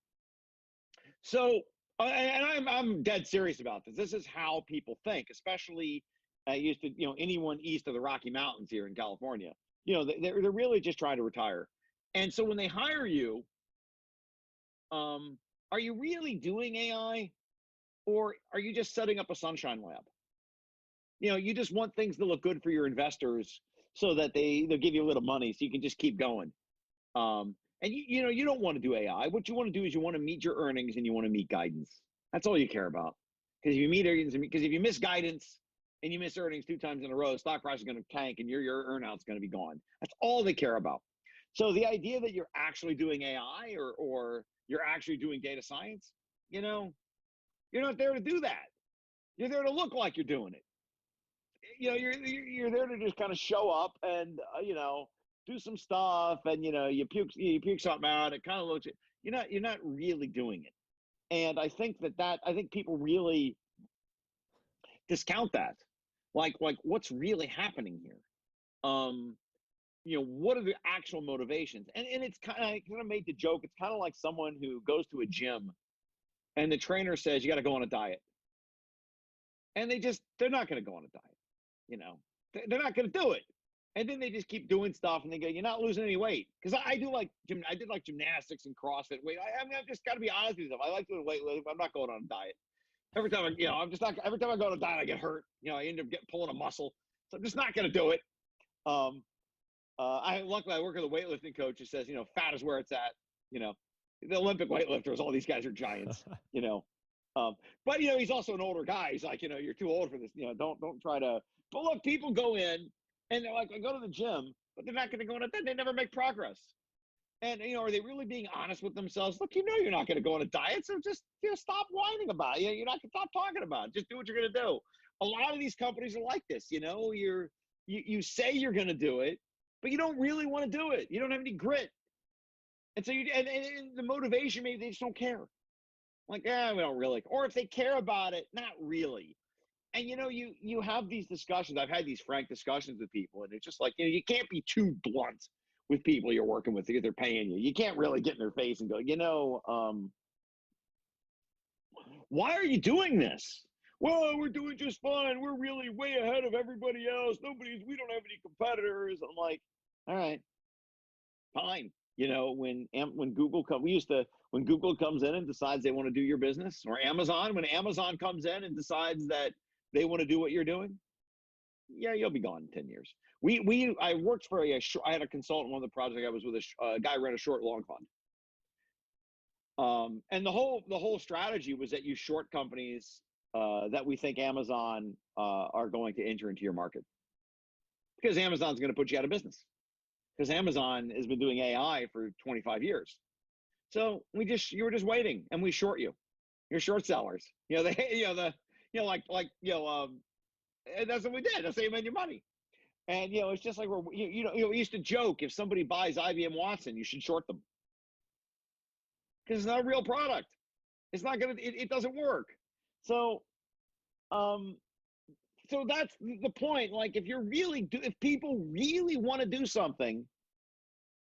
So, and I'm dead serious about this. This is how people think, especially anyone east of the Rocky Mountains here in California. They're really just trying to retire. And so when they hire you, are you really doing AI, or are you just setting up a sunshine lab? You just want things to look good for your investors so that they'll give you a little money so you can just keep going. And you don't want to do AI. What you want to do is you want to meet your earnings and you want to meet guidance. That's all you care about. Because if you miss guidance and you miss earnings 2 times in a row, the stock price is going to tank and your earnout's going to be gone. That's all they care about. So the idea that you're actually doing AI or you're actually doing data science, you're not there to do that. You're there to look like you're doing it. You're there to just kind of show up and do some stuff, and you puke something out. It kind of looks, you're not really doing it. And I think I think people really discount that. Like what's really happening here? What are the actual motivations? And it's I kind of made the joke. It's kind of like someone who goes to a gym and the trainer says, you got to go on a diet. And they're not going to go on a diet. They're not going to do it. And then they just keep doing stuff and they go, you're not losing any weight. Because I did like gymnastics and CrossFit weight. I've just got to be honest with you. I like doing weightlifting. I'm not going on a diet. Every time every time I go on a diet, I get hurt. I end up pulling a muscle. So I'm just not going to do it. Luckily I work with a weightlifting coach who says, fat is where it's at. The Olympic weightlifters, all these guys are giants, but he's also an older guy. He's like, you're too old for this. Don't try to. But look, people go in and they're like, I go to the gym, but they're not going to go on it. They never make progress. And are they really being honest with themselves? Look, you're not going to go on a diet, so just stop whining about it. You're not going to stop talking about it. Just do what you're going to do. A lot of these companies are like this. You say you're going to do it, but you don't really want to do it. You don't have any grit. And so and the motivation, maybe they just don't care. Like, we don't really. Or if they care about it, not really. And you have these discussions. I've had these frank discussions with people, and it's just like, you can't be too blunt with people you're working with because they're paying you. You can't really get in their face and go, why are you doing this? Well, we're doing just fine. We're really way ahead of everybody else. We don't have any competitors. I'm like, all right, fine. When Google when Google comes in and decides they want to do your business, or when Amazon comes in and decides that they want to do what you're doing, yeah, you'll be gone in 10 years. I worked for I had a consultant. One of the projects I was with a guy ran a short long fund. And the whole strategy was that you short companies that we think Amazon are going to enter into your market, because Amazon's going to put you out of business. Because Amazon has been doing AI for 25 years. So you were just waiting, and we short you. You're short sellers. And that's what we did. That's how you made your money. And it's just like we used to joke, if somebody buys IBM Watson, you should short them. Because it's not a real product. It's not gonna. It doesn't work. So that's the point. Like, if people really want to do something,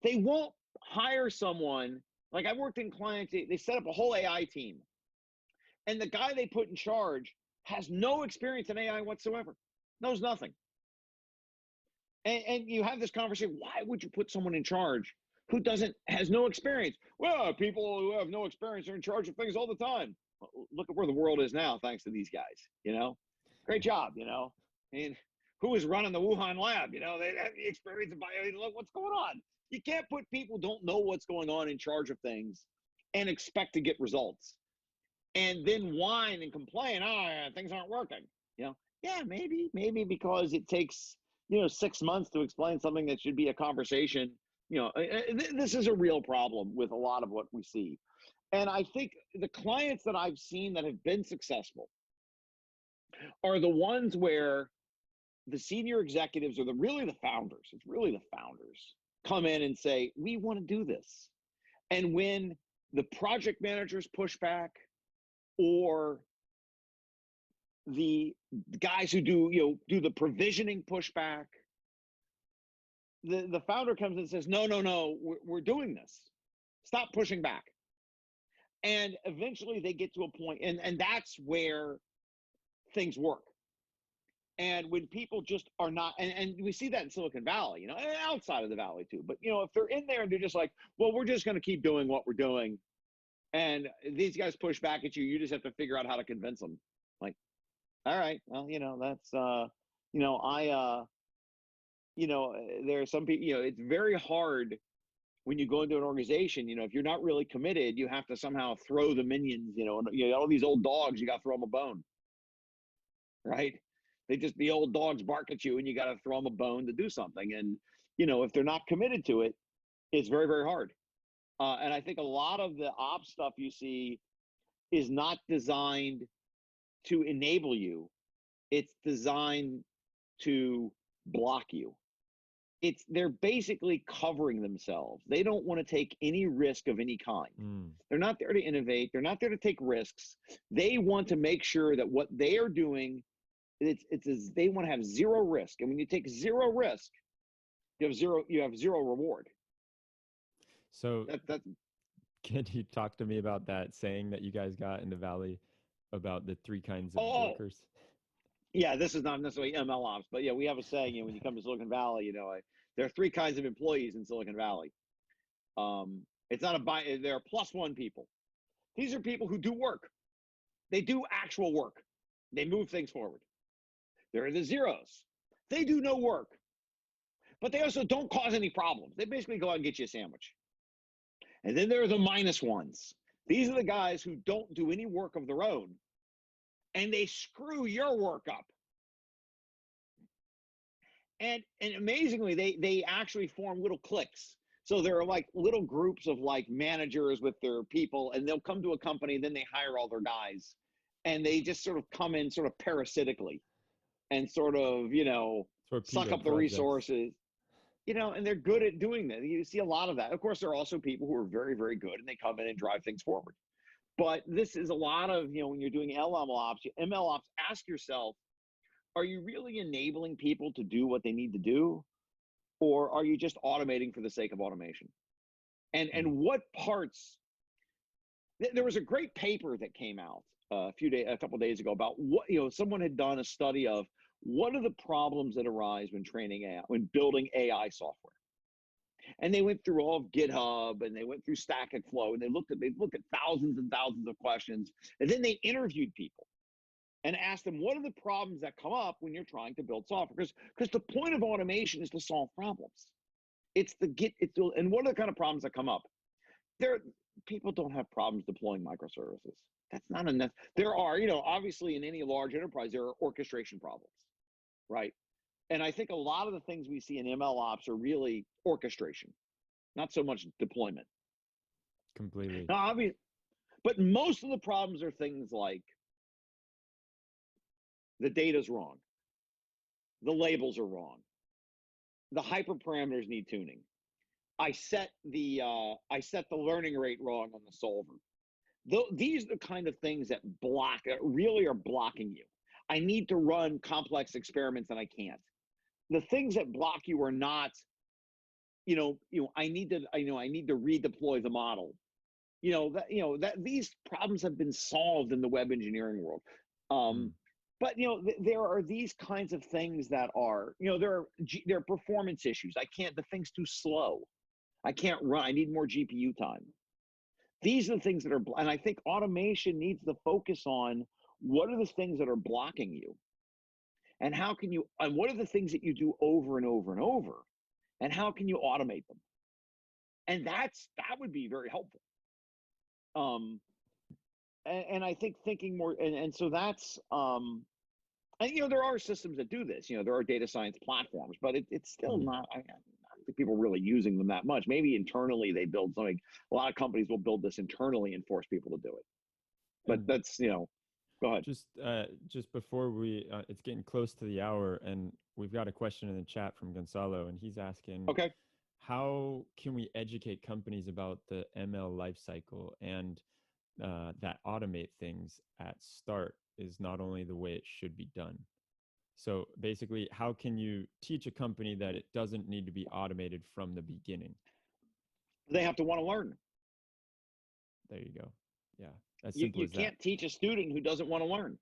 they won't hire someone. Like, I worked in clients, they set up a whole AI team, and the guy they put in charge has no experience in AI whatsoever, knows nothing. And you have this conversation, why would you put someone in charge who has no experience? Well, people who have no experience are in charge of things all the time. Well, look at where the world is now, thanks to these guys, Great job, I mean, who was running the Wuhan lab? They have the experience of look what's going on. You can't put people who don't know what's going on in charge of things and expect to get results. And then whine and complain, things aren't working. Yeah, maybe because it takes, 6 months to explain something that should be a conversation. This is a real problem with a lot of what we see. And I think the clients that I've seen that have been successful are the ones where the senior executives or really the founders, it's really the founders, come in and say, we want to do this. And when the project managers push back, or the guys who do the provisioning pushback, the founder comes and says, no, we're doing this. Stop pushing back. And eventually they get to a point, and that's where things work. And when people just are not, and we see that in Silicon Valley, and outside of the Valley too, but if they're in there and they're just like, well, we're just going to keep doing what we're doing, and these guys push back at you, you just have to figure out how to convince them. Like, all right, well, that's, there are some people, it's very hard when you go into an organization, if you're not really committed, you have to somehow throw the minions, and all these old dogs, you got to throw them a bone, right? The old dogs bark at you and you got to throw them a bone to do something. And, if they're not committed to it, it's very, very hard. And I think a lot of the ops stuff you see is not designed to enable you. It's designed to block you. They're basically covering themselves. They don't want to take any risk of any kind. They're not there to innovate. They're not there to take risks. They want to make sure that what they are doing, they want to have zero risk. And when you take zero risk, you have zero reward. So can you talk to me about that saying that you guys got in the Valley about the 3 kinds of workers? Yeah, this is not necessarily MLOps, but yeah, we have a saying, when you come to Silicon Valley, there are 3 kinds of employees in Silicon Valley. It's not there are +1 people. These are people who do work. They do actual work. They move things forward. There are the zeros. They do no work, but they also don't cause any problems. They basically go out and get you a sandwich. And then there are the -1s. These are the guys who don't do any work of their own, and they screw your work up. And amazingly, they actually form little cliques. So there are like little groups of like managers with their people, and they'll come to a company, and then they hire all their guys, and they just sort of come in sort of parasitically and sort of, suck up the resources, and they're good at doing that. You see a lot of that. Of course, there are also people who are very, very good, and they come in and drive things forward. But this is a lot of, when you're doing MLOps, ask yourself, are you really enabling people to do what they need to do? Or are you just automating for the sake of automation? And what parts, there was a great paper that came out a couple of days ago about what, someone had done a study of what are the problems that arise when training AI, when building AI software. And they went through all of GitHub, and they went through Stack Overflow, and they looked at thousands and thousands of questions. And then they interviewed people and asked them, what are the problems that come up when you're trying to build software? Because the point of automation is to solve problems. And what are the kind of problems that come up? People don't have problems deploying microservices. That's not enough. There are, obviously in any large enterprise, there are orchestration problems, right? And I think a lot of the things we see in MLOps are really orchestration, not so much deployment. Completely. Now, but most of the problems are things like the data's wrong, the labels are wrong, the hyperparameters need tuning. I set the learning rate wrong on the solver. These are the kind of things that really are blocking you. I need to run complex experiments and I can't. The things that block you are not, I need to redeploy the model. These problems have been solved in the web engineering world. But there are these kinds of things that are, there are performance issues. The thing's too slow. I can't run. I need more GPU time. These are the things that are, and I think automation needs to focus on what are the things that are blocking you, and what are the things that you do over and over and over, and how can you automate them? And that would be very helpful. And I think thinking more, and so that's, And there are systems that do this. There are data science platforms, but it's still not. I don't think people are really using them that much. Maybe internally they build something. A lot of companies will build this internally and force people to do it. But that's Go ahead. Just before it's getting close to the hour, and we've got a question in the chat from Gonzalo, and he's asking, Okay. how can we educate companies about the ML lifecycle, and that automate things at start is not only the way it should be done. So basically, how can you teach a company that it doesn't need to be automated from the beginning? They have to want to learn. There you go. Yeah, as simple You as that. can't teach a student who doesn't want to learn.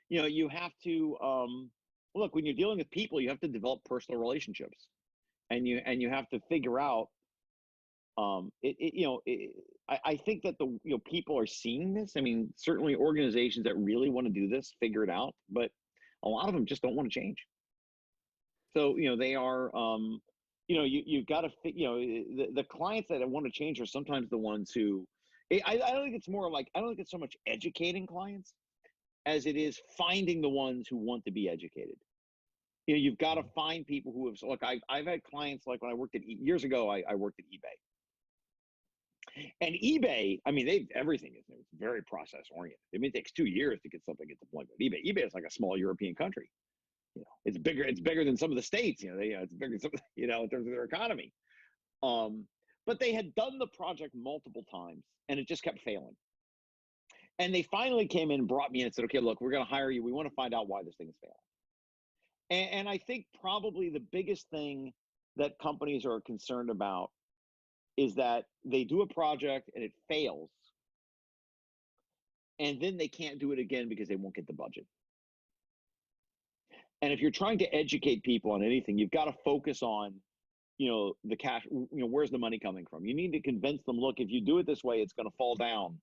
You have to look, when you're dealing with people, you have to develop personal relationships, and you have to figure out. I think that the people are seeing this. I mean, certainly organizations that really want to do this figure it out, but a lot of them just don't want to change. So they are. You've got to the clients that want to change are sometimes the ones who. I don't think it's more like, I don't think it's so much educating clients as it is finding the ones who want to be educated. You've got to find people who have, look, I've had clients, like when I worked years ago, I worked at eBay. And eBay, I mean, everything is very process oriented. I mean, it takes 2 years to get something into deployment. eBay is like a small European country. It's bigger than some of the states, it's bigger than in terms of their economy. But they had done the project multiple times and it just kept failing. And they finally came in and brought me in and said, okay, look, we're going to hire you. We want to find out why this thing is failing. And I think probably the biggest thing that companies are concerned about is that they do a project and it fails. And then they can't do it again because they won't get the budget. And if you're trying to educate people on anything, you've got to focus on the cash, where's the money coming from? You need to convince them, look, if you do it this way, it's going to fall down.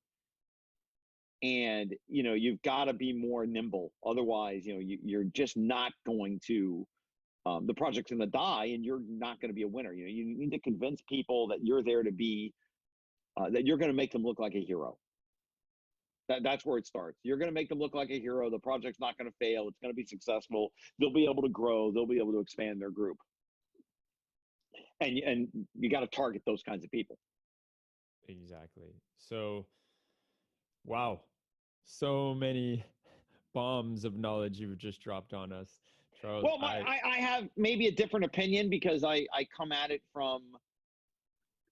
And, you've got to be more nimble. Otherwise, you're just not going to, the project's going to die and you're not going to be a winner. You need to convince people that you're there to be, that you're going to make them look like a hero. That's where it starts. You're going to make them look like a hero. The project's not going to fail. It's going to be successful. They'll be able to grow. They'll be able to expand their group. And you got to target those kinds of people. Exactly. So, wow, so many bombs of knowledge you've just dropped on us, Charles. Well, I have maybe a different opinion because I come at it from,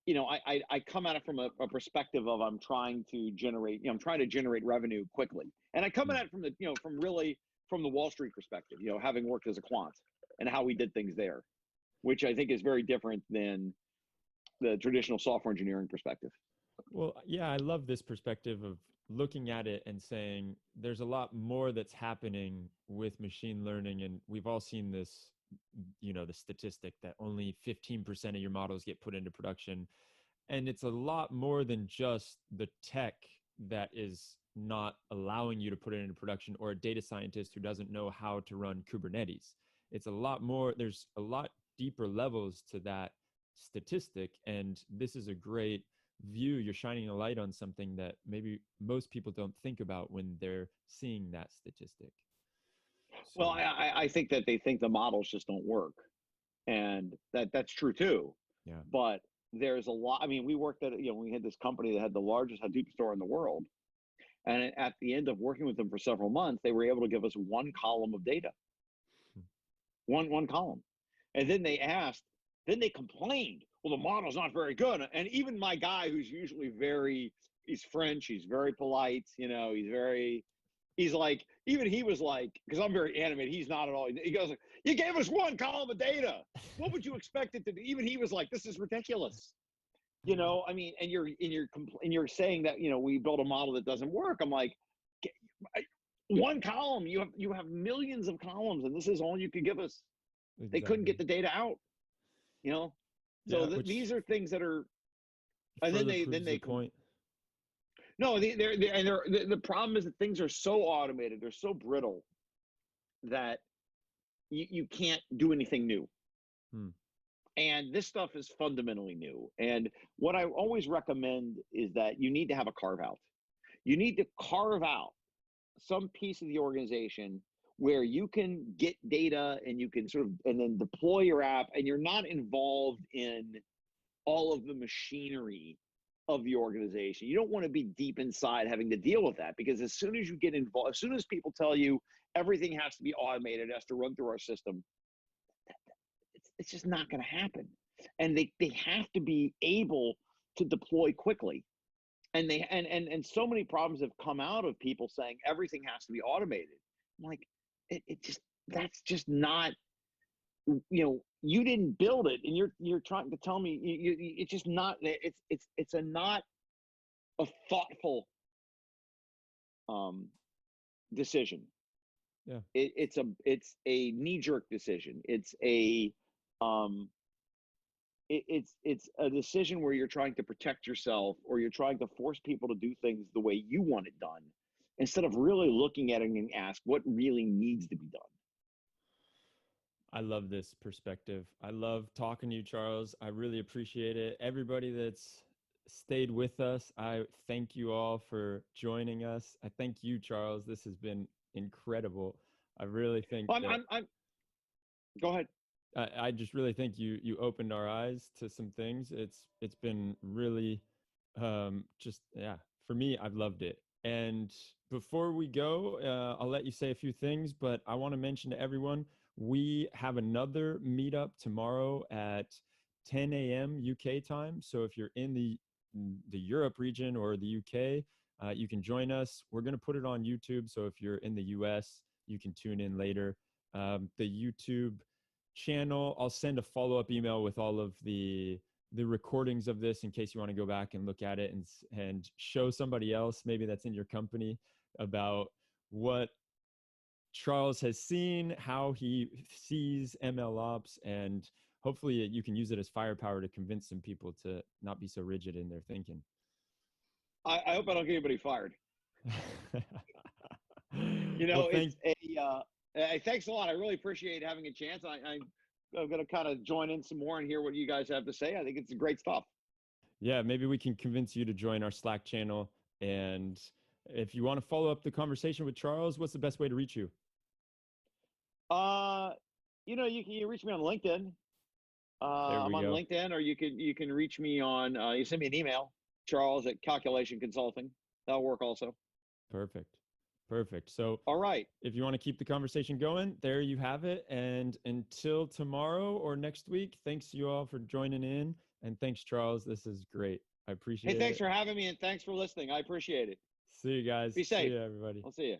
I come at it from a perspective of I'm trying to generate revenue quickly, and I come at it from the from the Wall Street perspective, having worked as a quant and how we did things there, which I think is very different than the traditional software engineering perspective. Well, yeah, I love this perspective of looking at it and saying there's a lot more that's happening with machine learning. And we've all seen this, the statistic that only 15% of your models get put into production. And it's a lot more than just the tech that is not allowing you to put it into production, or a data scientist who doesn't know how to run Kubernetes. It's a lot more, there's a lot deeper levels to that statistic. And this is a great view. You're shining a light on something that maybe most people don't think about when they're seeing that statistic. So, well, I think that they think the models just don't work, and that's true too. Yeah. But there's a lot. I mean, we worked at we had this company that had the largest Hadoop store in the world, and at the end of working with them for several months, they were able to give us one column of data, one column, and then they complained. Well, the model's not very good. And even my guy, who's usually he's French, he's very polite, he's like, even he was like, because I'm very animated, he's not at all. He goes, you gave us one column of data. What would you expect it to do? Even he was like, this is ridiculous. I mean, and you're saying that, we built a model that doesn't work. I'm like, one column, you have millions of columns, and this is all you could give us. Exactly. They couldn't get the data out, So these are things that are, and then they point. No, the problem is that things are so automated, they're so brittle that you can't do anything new. And this stuff is fundamentally new. And what I always recommend is that you need to have a carve out. You need to carve out some piece of the organization where you can get data and you can sort of, and then deploy your app, and you're not involved in all of the machinery of the organization. You don't want to be deep inside having to deal with that, because as soon as you get involved, as soon as people tell you everything has to be automated, has to run through our system, it's just not going to happen. And they have to be able to deploy quickly. And and so many problems have come out of people saying everything has to be automated. I'm like, that's just not, you didn't build it, and you're trying to tell me it's just not, it's not a thoughtful decision. Yeah. It's a knee-jerk decision. It's a it's a decision where you're trying to protect yourself, or you're trying to force people to do things the way you want it done, instead of really looking at it and ask what really needs to be done. I love this perspective. I love talking to you, Charles. I really appreciate it. Everybody that's stayed with us, I thank you all for joining us. I thank you, Charles. This has been incredible. I really think Go ahead. I just really think you opened our eyes to some things. It's been really just, yeah, for me, I've loved it. And before we go, I'll let you say a few things, but I want to mention to everyone, we have another meetup tomorrow at 10 a.m. UK time. So if you're in the Europe region or the UK, you can join us. We're going to put it on YouTube. So if you're in the US, you can tune in later. The YouTube channel, I'll send a follow-up email with all of the recordings of this in case you want to go back and look at it and show somebody else maybe that's in your company about what Charles has seen, how he sees MLOps, and hopefully you can use it as firepower to convince some people to not be so rigid in their thinking. I hope I don't get anybody fired. Well, thanks a lot. I really appreciate having a chance. I'm going to kind of join in some more and hear what you guys have to say. I think it's great stuff. Yeah, maybe we can convince you to join our Slack channel. And if you want to follow up the conversation with Charles, what's the best way to reach you? You can reach me on LinkedIn. I'm on LinkedIn, or you can reach me on, you send me an email, Charles@Calculation Consulting. That'll work also. Perfect. So, all right. If you want to keep the conversation going, there you have it. And until tomorrow or next week, thanks you all for joining in. And thanks, Charles. This is great. I appreciate it. Hey, thanks for having me, and thanks for listening. I appreciate it. See you guys. Be safe. See you, everybody. I'll see you.